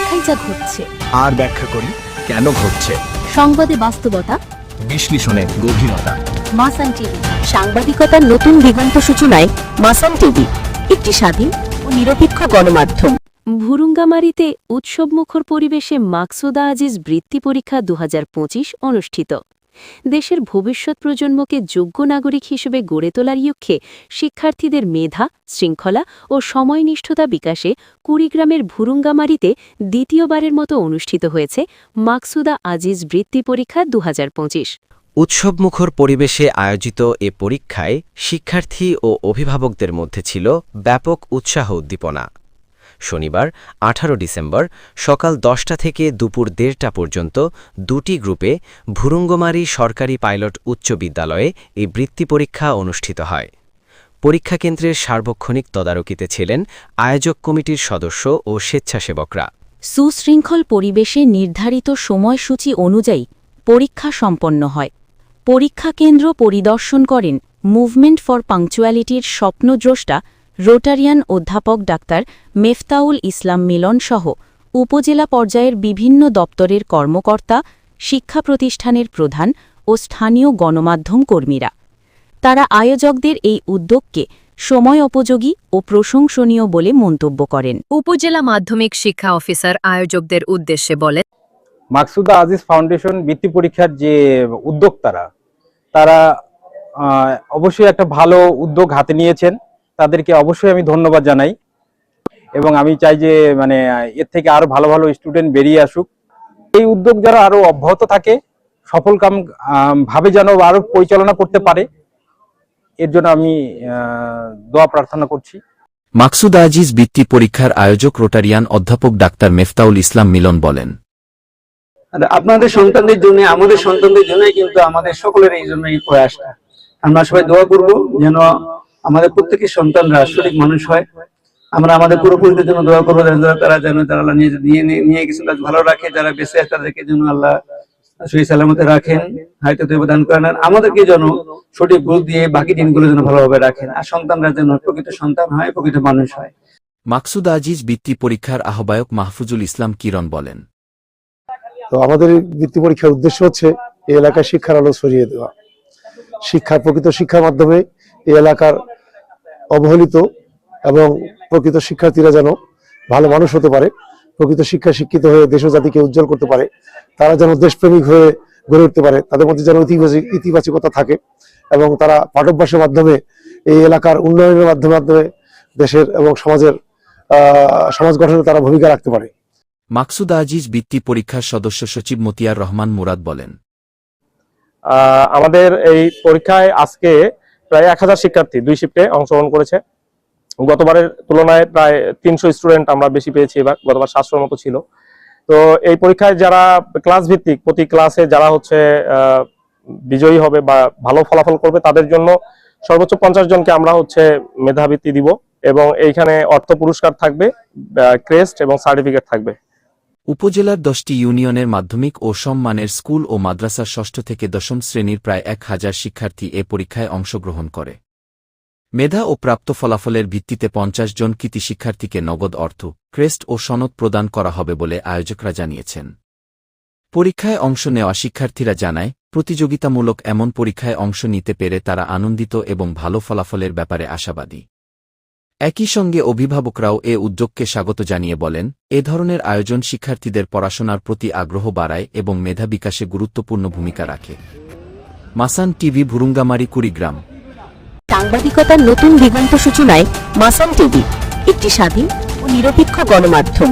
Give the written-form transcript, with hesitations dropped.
দেখাই যা ঘটছে, আর ব্যাখ্যা করি কেন ঘটছে। সংবাদে বাস্তবতা, বিশ্লেষণে গভীরতা। মাসান টিভি, সাংবাদিকতার নতুন দিগন্ত সূচনায় মাসান টিভি, একটি স্বাধীন ও নিরপেক্ষ গণমাধ্যম। ভুরুঙ্গামারীতে উৎসবমুখর পরিবেশে মাকসুদা আজিজ বৃত্তি পরীক্ষা ২০২৫ অনুষ্ঠিত। দেশের ভবিষ্যৎ প্রজন্মকে যোগ্য নাগরিক হিসেবে গড়ে তোলার লক্ষ্যে শিক্ষার্থীদের মেধা, শৃঙ্খলা ও সময়নিষ্ঠতা বিকাশে কুড়িগ্রামের ভুরুঙ্গামারীতে দ্বিতীয়বারের মতো অনুষ্ঠিত হয়েছে মাকসুদা আজিজ বৃত্তি পরীক্ষা ২০২৫। উৎসবমুখর পরিবেশে আয়োজিত এ পরীক্ষায় শিক্ষার্থী ও অভিভাবকদের মধ্যে ছিল ব্যাপক উৎসাহ উদ্দীপনা। শনিবার ১৮ ডিসেম্বর সকাল ১০টা থেকে দুপুর ১:৩০ পর্যন্ত দুটি গ্রুপে ভুরুঙ্গমারী সরকারি পাইলট উচ্চ বিদ্যালয়ে এই বৃত্তি পরীক্ষা অনুষ্ঠিত হয়। পরীক্ষা কেন্দ্রের সার্বক্ষণিক তদারকিতে ছিলেন আয়োজক কমিটির সদস্য ও স্বেচ্ছাসেবকরা। সুশৃঙ্খল পরিবেশে নির্ধারিত সময়সূচি অনুযায়ী পরীক্ষা সম্পন্ন হয়। পরীক্ষা কেন্দ্র পরিদর্শন করেন মুভমেন্ট ফর পাংচুয়ালিটির স্বপ্নদ্রষ্টা রোটারিয়ান অধ্যাপক ডাক্তার মেফতাউল ইসলাম মিলন সহ উপজেলা পর্যায়ের বিভিন্ন দপ্তরের কর্মকর্তা, শিক্ষা প্রতিষ্ঠানের প্রধান ও স্থানীয় গণমাধ্যম কর্মীরা। তারা আয়োজকদের এই উদ্যোগকে সময়োপযোগী ও প্রশংসনীয় বলে মন্তব্য করেন। উপজেলা মাধ্যমিক শিক্ষা অফিসার আয়োজকদের উদ্দেশ্যে বলেন, মাকসুদা আজিজ ফাউন্ডেশন বৃত্তি পরীক্ষার যে উদ্যোক্তারা, তারা অবশ্যই একটা ভালো উদ্যোগ হাতে নিয়েছেন। তাদেরকে অবশ্যই আমি ধন্যবাদ জানাই এবং আমি চাই যে এর থেকে আরো ভালো ভালো স্টুডেন্ট বেরিয়ে আসুক। এই উদ্যোগ যারা আরো অব্যাহত থাকে, সফলকাম ভাবে যেন আরো পরিচালনা করতে পারে, এর জন্য আমি দোয়া প্রার্থনা করছি। মাকসুদা আজিজ বৃত্তি পরীক্ষার আয়োজক রোটারিয়ান অধ্যাপক ডাক্তার মেফতাউল ইসলাম মিলন বলেন, আপনাদের সন্তানদের জন্য, আমাদের সন্তানদের জন্যই কিন্তু আমাদের সকলের এই জন্য এই প্রয়াসটা। আমরা সবাই দোয়া করব যেন আমাদের প্রত্যেকের সন্তানরা সঠিক মানুষ হয়। আমরা আমাদের পূর্বপুরুষদের জন্য দোয়া করবো তারা যেন তারা নিয়ে গেছেন ভালো রাখে, যারা বেঁচে আছে তাদেরকে যেন আল্লাহ সহি সালামতে রাখেন, হয়তো দান করেন। আমাদেরকে যেন সঠিক বুঝ দিয়ে বাকি দিনগুলো যেন ভালোভাবে রাখেন, আর সন্তানরা যেন প্রকৃত সন্তান হয়, প্রকৃত মানুষ হয়। মাকসুদা আজিজ বৃত্তি পরীক্ষার আহ্বায়ক মাহফুজুল ইসলাম কিরণ বলেন, তো আমাদের বৃত্তি পরীক্ষার উদ্দেশ্য হচ্ছে এই এলাকায় শিক্ষার আলো ছড়িয়ে দেওয়া। প্রকৃত শিক্ষার মাধ্যমে এই এলাকার অবহেলিত এবং প্রকৃত শিক্ষার্থীরা যেন ভালো মানুষ হতে পারে, প্রকৃত শিক্ষা শিক্ষিত হয়ে দেশ ও জাতিকে উজ্জ্বল করতে পারে, তারা যেন দেশপ্রেমিক হয়ে গড়ে উঠতে পারে, তাদের মধ্যে যেন ইতিবাচকতা থাকে এবং তারা পাঠ্যাভ্যাসের মাধ্যমে এই এলাকার উন্নয়নের মাধ্যমে দেশের এবং সমাজ গঠনে তারা ভূমিকা রাখতে পারে। মাকসুদা আজিজ বৃত্তি পরীক্ষার সদস্য সচিব মতিয়ার রহমান মুরাদ বলেন, আমাদের এই পরীক্ষায় আজকে প্রায় ১,০০০ শিক্ষার্থী ২ শিফটে অংশগ্রহণ করেছে। গতবারের তুলনায় প্রায় ৩০০ স্টুডেন্ট আমরা বেশি পেয়েছি এবার, গতবার ৭০০-র মতো ছিল। তো এই পরীক্ষায় যারা ক্লাস ভিত্তিক, প্রতি ক্লাসে যারা বিজয়ী হবে বা ভালো ফলাফল করবে, তাদের জন্য সর্বোচ্চ ৫০ জনকে আমরা মেধাবৃত্তি দিব এবং এইখানে অর্থ পুরস্কার থাকবে, ক্রেস্ট এবং সার্টিফিকেট থাকবে। উপজেলার ১০টি ইউনিয়নের মাধ্যমিক ও সম্মানের স্কুল ও মাদ্রাসার ৬ষ্ঠ থেকে ১০ম শ্রেণীর প্রায় ১,০০০ শিক্ষার্থী এ পরীক্ষায় অংশগ্রহণ করে। মেধা ও প্রাপ্ত ফলাফলের ভিত্তিতে ৫০ জন কৃতী শিক্ষার্থীকে নগদ অর্থ, ক্রেস্ট ও সনদ প্রদান করা হবে বলে আয়োজকরা জানিয়েছেন। পরীক্ষায় অংশ নেওয়া শিক্ষার্থীরা জানায়, প্রতিযোগিতামূলক এমন পরীক্ষায় অংশ নিতে পেরে তারা আনন্দিত এবং ভালো ফলাফলের ব্যাপারে আশাবাদী। একই সঙ্গে অভিভাবকরাও এ উদ্যোগকে স্বাগত জানিয়ে বলেন, এ ধরনের আয়োজন শিক্ষার্থীদের পড়াশোনার প্রতি আগ্রহ বাড়ায় এবং মেধা বিকাশে গুরুত্বপূর্ণ ভূমিকা রাখে। মাসান টিভি, ভুরুঙ্গামারী, কুড়িগ্রাম। সাংবাদিকতার নতুন দিগন্ত সূচনায় মাসান টিভি, একটি স্বাধীন ও নিরপেক্ষ গণমাধ্যম।